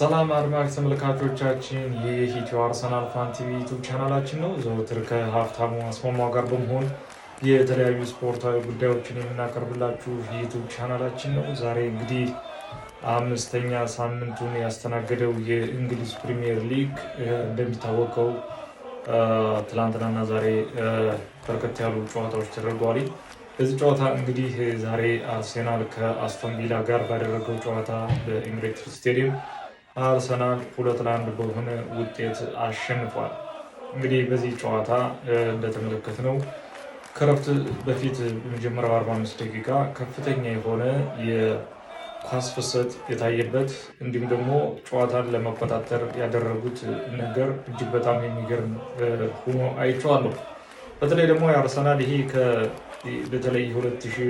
ሰላም አድማጭ ተመልካቾቻችን፣ ይህ ኢትዮ አርሰናል ፋን ቲቪ ዩቲዩብ ቻናላችን ነው። ዘወትር ከሀብታሙ አስማማው ጋር በመሆን የተለያዩ ስፖርታዊ ጉዳዮችን የምናቀርብላችሁ የዩቲዩብ ቻናላችን ነው። ዛሬ እንግዲህ አምስተኛ ሳምንቱን ያስተናገደው የእንግሊዝ ፕሪሚየር ሊግ እንደሚታወቀው ትላንትናና ዛሬ በርከት ያሉ ጨዋታዎች ተደርገዋል። በዚህ ጨዋታ እንግዲህ ዛሬ አርሴናል ከአስቶን ቪላ ጋር ባደረገው ጨዋታ በኤሚሬትስ ስቴዲየም አርሰናል 2-1 በሆነ ውጤት አሸንፏል። እንግዲህ በዚህ ጨዋታ እንደተመለከትነው ከረፍት በፊት በመጀመሪያው 45 ደቂቃ ከፍተኛ የሆነ የኳስ ፍሰት የታየበት እንዲሁም ደግሞ ጨዋታን ለመቆጣጠር ያደረጉት ነገር እጅግ በጣም የሚገርም ሆኖ አይቼዋለሁ። በተለይ ደግሞ የአርሰናል ይሄ በተለይ 2000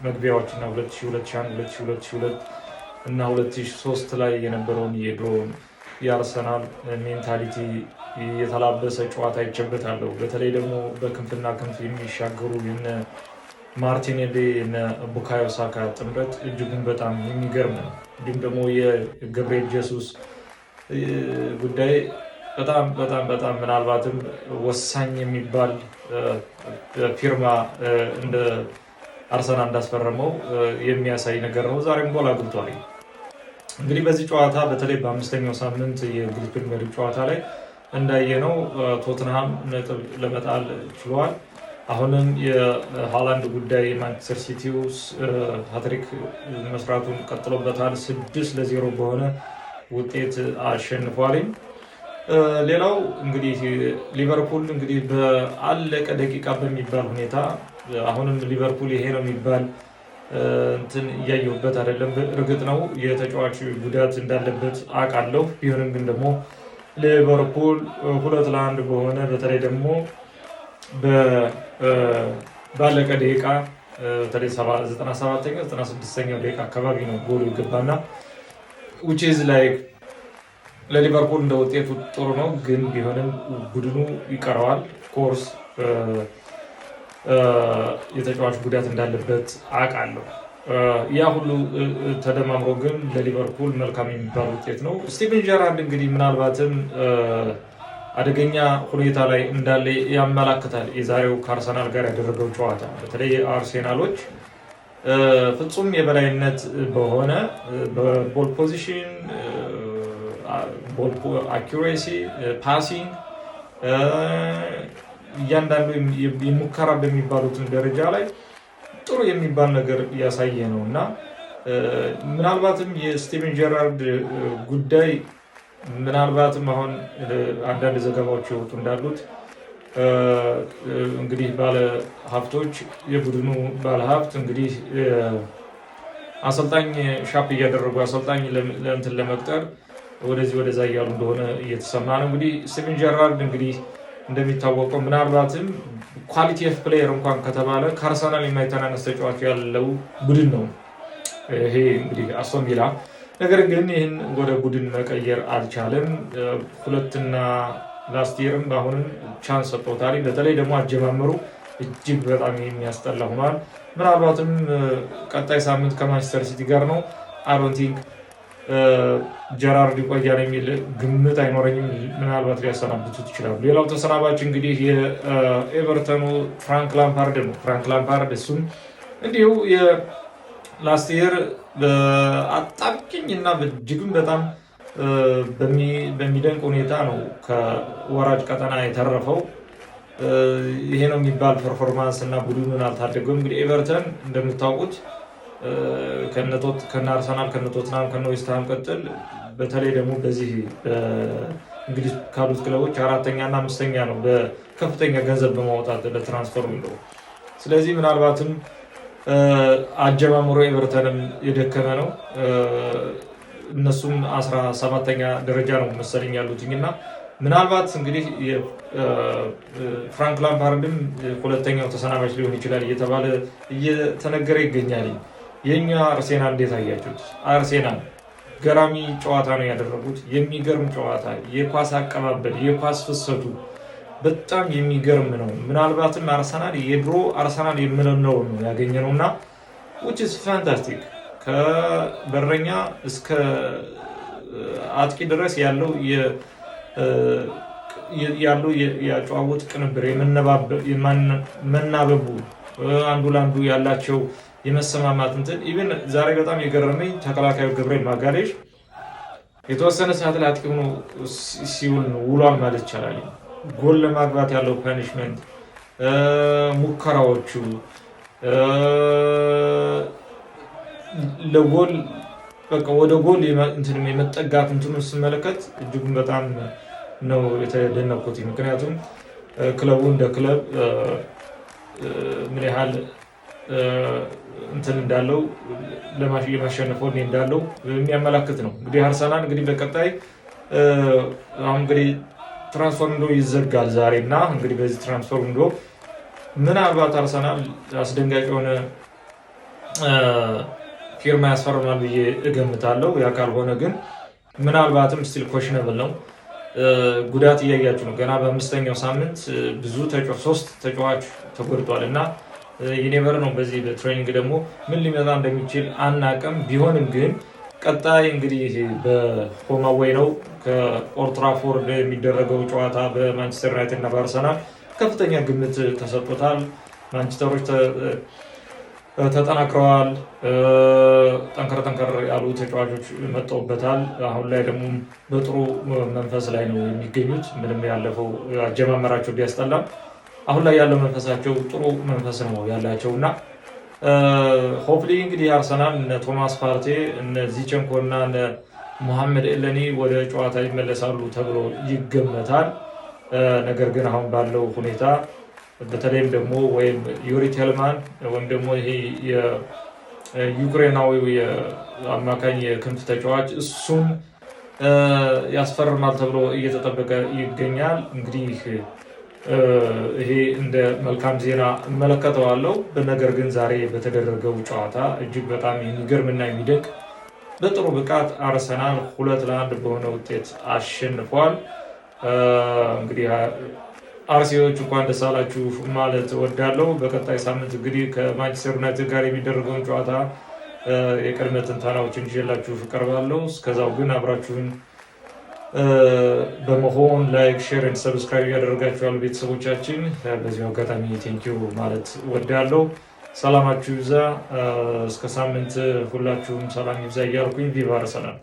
መግቢያዎች እና 2001 2002 እና 2003 ላይ የነበረውን የድሮውን የአርሰናል ሜንታሊቲ የተላበሰ ጨዋታ ይቸበታለሁ። በተለይ ደግሞ በክንፍና ክንፍ የሚሻገሩ የነ ማርቲኔሊ የነ ቡካዮ ሳካ ጥምረት እጅጉን በጣም የሚገርም ነው። እንዲሁም ደግሞ የገብርኤል ጄሱስ ጉዳይ በጣም ምናልባትም ወሳኝ የሚባል ፊርማ እንደ አርሰናል እንዳስፈረመው የሚያሳይ ነገር ነው። ዛሬም ጎል አግብቷል። እንግዲህ በዚህ ጨዋታ በተለይ በአምስተኛው ሳምንት የእንግሊዝ ፕሪሚየር ሊግ ጨዋታ ላይ እንዳየነው ቶትንሃም ነጥብ ለመጣል ችሏል። አሁንም የሃላንድ ጉዳይ ማንቸስተር ሲቲው ሃትሪክ መስራቱን ቀጥሎበታል። 6-0 በሆነ ውጤት አሸንፏል። ሌላው እንግዲህ ሊቨርፑል እንግዲህ በአለቀ ደቂቃ በሚባል ሁኔታ አሁንም ሊቨርፑል ይሄ ነው የሚባል እንትን እያየሁበት አይደለም። እርግጥ ነው የተጫዋች ጉዳት እንዳለበት አውቃለሁ። ቢሆንም ግን ደግሞ ሊቨርፑል 2-1 በሆነ በተለይ ደግሞ ባለቀ ደቂቃ በተለይ 97ኛው 96ኛው ደቂቃ አካባቢ ነው ጎሉ ገባና which is like ለሊቨርፑል እንደ ውጤቱ ጥሩ ነው። ግን ቢሆንም ቡድኑ ይቀረዋል። ኮርስ የተጫዋች ጉዳት እንዳለበት አውቃለሁ። ያ ሁሉ ተደማምሮ ግን ለሊቨርፑል መልካም የሚባል ውጤት ነው። ስቲቨን ጀራርድ እንግዲህ ምናልባትም አደገኛ ሁኔታ ላይ እንዳለ ያመላክታል። የዛሬው ከአርሰናል ጋር ያደረገው ጨዋታ በተለይ አርሴናሎች ፍጹም የበላይነት በሆነ በቦል ፖዚሽን፣ ቦል አኪሬሲ፣ ፓሲንግ እያንዳንዱ የሙከራ በሚባሉትን ደረጃ ላይ ጥሩ የሚባል ነገር እያሳየ ነው እና ምናልባትም የስቲቨን ጀራርድ ጉዳይ ምናልባትም አሁን አንዳንድ ዘገባዎች የወጡ እንዳሉት እንግዲህ ባለ ሀብቶች የቡድኑ ባለ ሀብት እንግዲህ አሰልጣኝ ሻፕ እያደረጉ አሰልጣኝ ለእንትን ለመቅጠር ወደዚህ ወደዛ እያሉ እንደሆነ እየተሰማ ነው። እንግዲህ ስቲቨን ጀራርድ እንግዲህ እንደሚታወቀው ምናልባትም ኳሊቲ ኦፍ ፕሌየር እንኳን ከተባለ ከአርሰናል የማይተናነስ ተጫዋች ያለው ቡድን ነው ይሄ እንግዲህ አስቶን ቪላ። ነገር ግን ይህን ወደ ቡድን መቀየር አልቻለም። ሁለትና ላስት ይርም አሁንም ቻንስ ሰጥቶታል። በተለይ ደግሞ አጀማመሩ እጅግ በጣም የሚያስጠላ ሆኗል። ምናልባትም ቀጣይ ሳምንት ከማንቸስተር ሲቲ ጋር ነው። አይ ዶንት ቲንክ ጀራርድ ይቆያል የሚል ግምት አይኖረኝም። ምናልባት ሊያሰናብቱት ይችላሉ። ሌላው ተሰናባች እንግዲህ የኤቨርተኑ ፍራንክ ላምፓርድ ነው። ፍራንክ ላምፓርድ እሱም እንዲሁ የላስት ይር በአጣብቂኝ እና እጅግም በጣም በሚደንቅ ሁኔታ ነው ከወራጅ ቀጠና የተረፈው። ይሄ ነው የሚባል ፐርፎርማንስ እና ቡድኑን አልታደገም። እንግዲህ ኤቨርተን እንደምታውቁት ከነ አርሰናል ከነ ቶትናም ከነ ዌስትሃም ቀጥል በተለይ ደግሞ በዚህ እንግዲህ ካሉት ክለቦች 4ኛ እና 5ኛ ነው በከፍተኛ ገንዘብ በማውጣት ለትራንስፈር ዊንዶው። ስለዚህ ምናልባትም አጀማምሮ ኤቨርተንም የደከመ ነው። እነሱም 17ኛ ደረጃ ነው መሰለኝ ያሉትኝ እና ምናልባት እንግዲህ ፍራንክ ላምፓርድም ሁለተኛው ተሰናባች ሊሆን ይችላል እየተባለ እየተነገረ ይገኛል። የኛ አርሴናል እንዴት አያችሁት? አርሴናል ገራሚ ጨዋታ ነው ያደረጉት። የሚገርም ጨዋታ፣ የኳስ አቀባበል፣ የኳስ ፍሰቱ በጣም የሚገርም ነው። ምናልባትም አርሰናል የድሮ አርሰናል የምንለው ነው ያገኘነውና which is fantastic ከበረኛ እስከ አጥቂ ድረስ ያለው የጨዋወት ቅንብር መናበቡ አንዱ ለአንዱ ያላቸው የመሰማማት እንትን ኢቭን ዛሬ በጣም የገረመኝ ተከላካዩ ገብርኤል ማጋሌሽ የተወሰነ ሰዓት ላይ አጥቂ ሆኖ ሲውል ውሏል ማለት ይቻላል። ጎል ለማግባት ያለው ፐኒሽመንት ሙከራዎቹ ለጎል በቃ ወደ ጎል የመጠጋት እንትኑን ስመለከት እጅጉን በጣም ነው የተደነኩት። ምክንያቱም ክለቡ እንደ ክለብ ምን ያህል እንትን እንዳለው የማሸነፈው እንዳለው የሚያመላክት ነው። እንግዲህ አርሰናል እንግዲህ በቀጣይ አሁን እንግዲህ ትራንስፈር ዊንዶው ይዘጋል ዛሬ እና እንግዲህ በዚህ ትራንስፈር ዊንዶው ምናልባት አርሰናል አስደንጋጭ የሆነ ፊርማ ያስፈርማል ብዬ እገምታለሁ። ያ ካልሆነ ግን ምናልባትም ስቲል ኮሽነብል ነው። ጉዳት እያያችሁ ነው። ገና በአምስተኛው ሳምንት ብዙ 3 ተጫዋች ተጎድቷል እና የኔቨር ነው። በዚህ በትሬኒንግ ደግሞ ምን ሊመጣ እንደሚችል አናቅም። ቢሆንም ግን ቀጣይ እንግዲህ በሆም አዌይ ነው ከኦልድ ትራፎርድ የሚደረገው ጨዋታ በማንቸስተር ዩናይትድ እና በአርሰናል ከፍተኛ ግምት ተሰጥቶታል። ማንቸስተሮች ተጠናክረዋል። ጠንከር ያሉ ተጫዋቾች መጥተውበታል። አሁን ላይ ደግሞ በጥሩ መንፈስ ላይ ነው የሚገኙት። ምንም ያለፈው አጀማመራቸው ቢያስጠላም አሁን ላይ ያለው መንፈሳቸው ጥሩ መንፈስ ነው ያላቸው እና ሆፕሊ እንግዲህ አርሰናል እነ ቶማስ ፓርቴ እነ ዚቸንኮ እና እነ ሙሐመድ ኤለኒ ወደ ጨዋታ ይመለሳሉ ተብሎ ይገመታል። ነገር ግን አሁን ባለው ሁኔታ በተለይም ደግሞ ወይም ዩሪ ቴልማን ወይም ደግሞ ይሄ የዩክሬናዊው የአማካኝ የክንፍ ተጫዋች እሱን ያስፈርማል ተብሎ እየተጠበቀ ይገኛል። እንግዲህ ይሄ እንደ መልካም ዜና እመለከተዋለሁ። ነገር ግን ዛሬ በተደረገው ጨዋታ እጅግ በጣም የሚገርምና የሚደንቅ በጥሩ ብቃት አርሰናል 2-1 በሆነ ውጤት አሸንፏል። እንግዲህ አርሲዎች እንኳን ደስ አላችሁ ማለት እወዳለሁ። በቀጣይ ሳምንት እንግዲህ ከማንቸስተር ዩናይትድ ጋር የሚደረገውን ጨዋታ የቅድመ ትንተናዎችን ይዤላችሁ እቀርባለሁ። እስከዛው ግን አብራችሁን በመሆን ላይክ፣ ሼር እና ሰብስክራይብ ያደረጋችሁ ያሉ ቤተሰቦቻችን በዚሁ አጋጣሚ ቴንኪዩ ማለት እወዳለሁ። ሰላማችሁ ይብዛ። እስከ ሳምንት ሁላችሁም ሰላም ይብዛ እያልኩኝ ቪቫ አርሰናል።